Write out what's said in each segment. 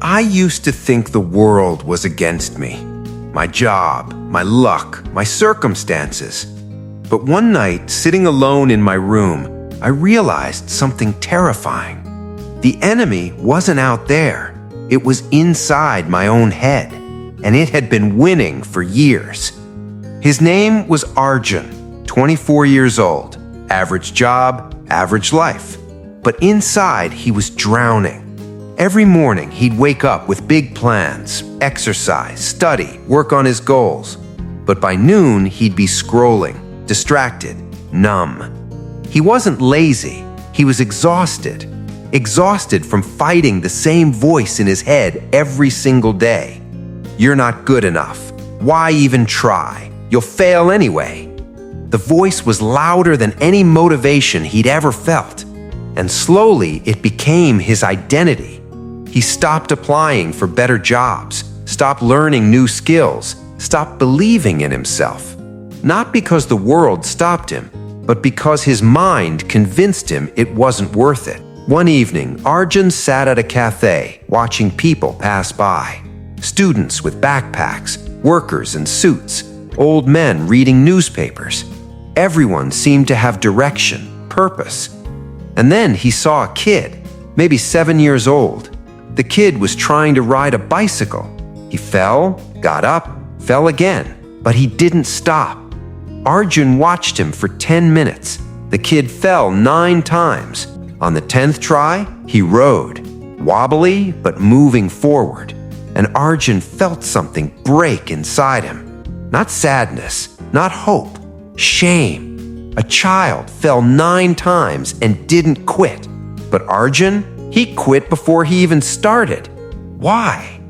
I used to think the world was against me. My job, my luck, my circumstances. But one night, sitting alone in my room, I realized something terrifying. The enemy wasn't out there. It was inside my own head, and it had been winning for years. His name was Arjun, 24 years old, average job, average life. But inside, he was drowning. Every morning, he'd wake up with big plans, exercise, study, work on his goals. But by noon, he'd be scrolling, distracted, numb. He wasn't lazy, he was exhausted. Exhausted from fighting the same voice in his head every single day. You're not good enough. Why even try? You'll fail anyway. The voice was louder than any motivation he'd ever felt. And slowly, it became his identity. He stopped applying for better jobs, stopped learning new skills, stopped believing in himself. Not because the world stopped him, but because his mind convinced him it wasn't worth it. One evening, Arjun sat at a cafe, watching people pass by. Students with backpacks, workers in suits, old men reading newspapers. Everyone seemed to have direction, purpose. And then he saw a kid, maybe 7 years old. The kid was trying to ride a bicycle. He fell, got up, fell again, but he didn't stop. Arjun watched him for 10 minutes. The kid fell 9 times. On the 10th try, he rode, wobbly but moving forward. And Arjun felt something break inside him. Not sadness, not hope, shame. A child fell 9 times and didn't quit. But Arjun, he quit before he even started. Why?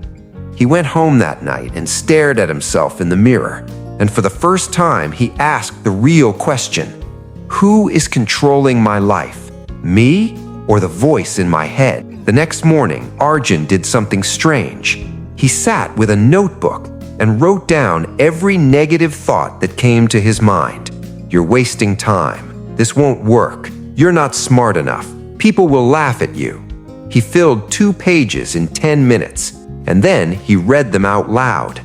He went home that night and stared at himself in the mirror. And for the first time, he asked the real question. Who is controlling my life? Me or the voice in my head? The next morning, Arjun did something strange. He sat with a notebook and wrote down every negative thought that came to his mind. You're wasting time. This won't work. You're not smart enough. People will laugh at you. He filled 2 pages in 10 minutes, and then he read them out loud.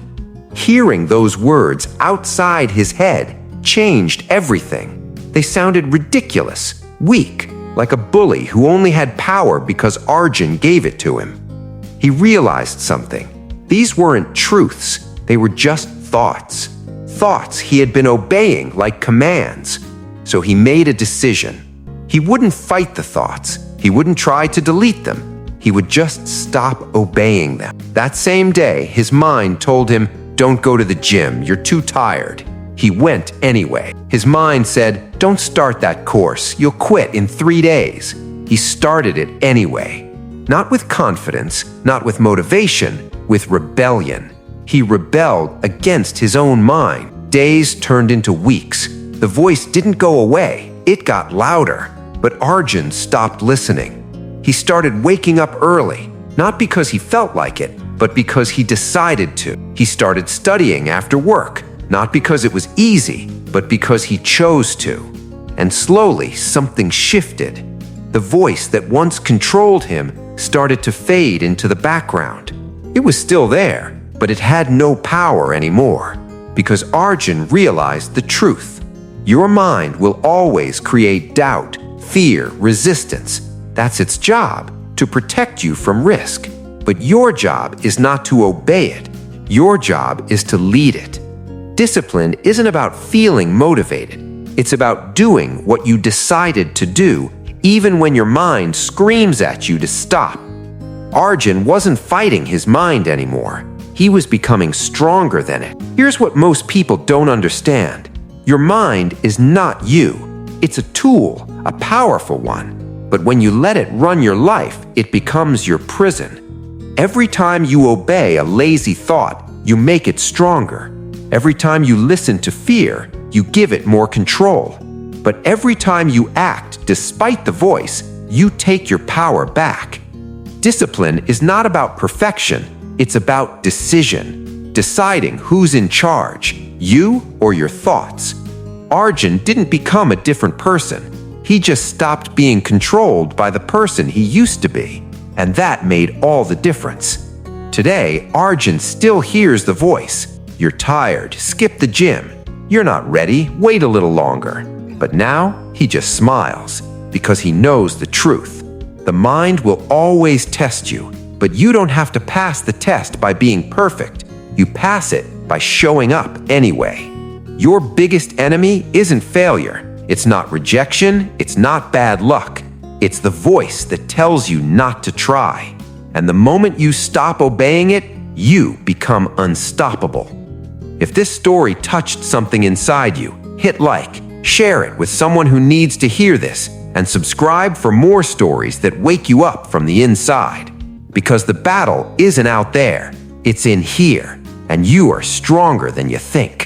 Hearing those words outside his head changed everything. They sounded ridiculous, weak, like a bully who only had power because Arjun gave it to him. He realized something. These weren't truths, they were just thoughts. Thoughts he had been obeying like commands. So he made a decision. He wouldn't fight the thoughts. He wouldn't try to delete them. He would just stop obeying them. That same day, his mind told him, don't go to the gym, you're too tired. He went anyway. His mind said, don't start that course, you'll quit in 3 days. He started it anyway. Not with confidence, not with motivation, with rebellion. He rebelled against his own mind. Days turned into weeks. The voice didn't go away, it got louder. But Arjun stopped listening. He started waking up early, not because he felt like it, but because he decided to. He started studying after work, not because it was easy, but because he chose to. And slowly, something shifted. The voice that once controlled him started to fade into the background. It was still there, but it had no power anymore, because Arjun realized the truth. Your mind will always create doubt, fear, resistance. That's its job, to protect you from risk. But your job is not to obey it. Your job is to lead it. Discipline isn't about feeling motivated. It's about doing what you decided to do, even when your mind screams at you to stop. Arjun wasn't fighting his mind anymore. He was becoming stronger than it. Here's what most people don't understand. Your mind is not you. It's a tool, a powerful one. But when you let it run your life, it becomes your prison. Every time you obey a lazy thought, you make it stronger. Every time you listen to fear, you give it more control. But every time you act despite the voice, you take your power back. Discipline is not about perfection, it's about decision. Deciding who's in charge, you or your thoughts. Arjun didn't become a different person. He just stopped being controlled by the person he used to be. And that made all the difference. Today, Arjun still hears the voice. You're tired, skip the gym. You're not ready, wait a little longer. But now, he just smiles because he knows the truth. The mind will always test you, but you don't have to pass the test by being perfect. You pass it by showing up anyway. Your biggest enemy isn't failure. It's not rejection, it's not bad luck. It's the voice that tells you not to try. And the moment you stop obeying it, you become unstoppable. If this story touched something inside you, hit like, share it with someone who needs to hear this, and subscribe for more stories that wake you up from the inside. Because the battle isn't out there, it's in here, and you are stronger than you think.